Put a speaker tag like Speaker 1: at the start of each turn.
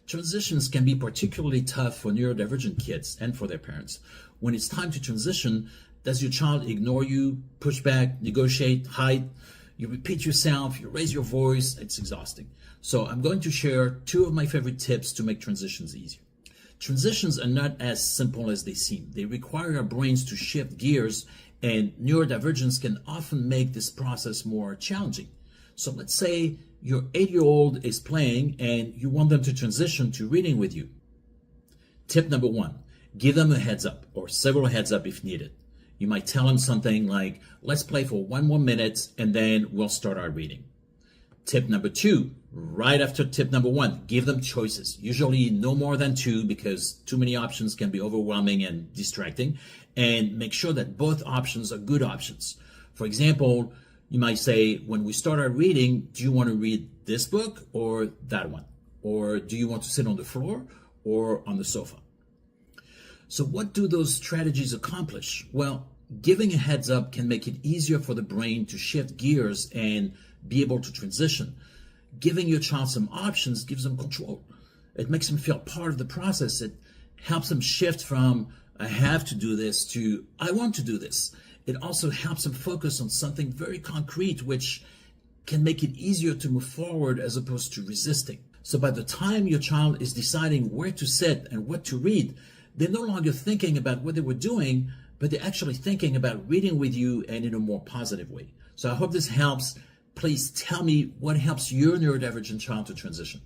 Speaker 1: Transitions can be particularly tough for neurodivergent kids and for their parents. When it's time to transition, does your child ignore you, push back, negotiate, hide? You repeat yourself, you raise your voice, it's exhausting. So I'm going to share 2 of my favorite tips to make transitions easier. Transitions are not as simple as they seem. They require our brains to shift gears, and neurodivergence can often make this process more challenging. So let's say your 8-year-old is playing and you want them to transition to reading with you. Tip number 1, give them a heads up or several heads up if needed. You might tell them something like, let's play for 1 more minute and then we'll start our reading. Tip number 2, right after tip number 1, give them choices. Usually no more than 2 because too many options can be overwhelming and distracting. And make sure that both options are good options. For example, you might say, when we start our reading, do you want to read this book or that one? Or do you want to sit on the floor or on the sofa? So what do those strategies accomplish? Well, giving a heads up can make it easier for the brain to shift gears and be able to transition. Giving your child some options gives them control. It makes them feel part of the process. It helps them shift from I have to do this to I want to do this. It also helps them focus on something very concrete, which can make it easier to move forward as opposed to resisting. So by the time your child is deciding where to sit and what to read, they're no longer thinking about what they were doing, but they're actually thinking about reading with you and in a more positive way. So I hope this helps. Please tell me what helps your neurodivergent child to transition.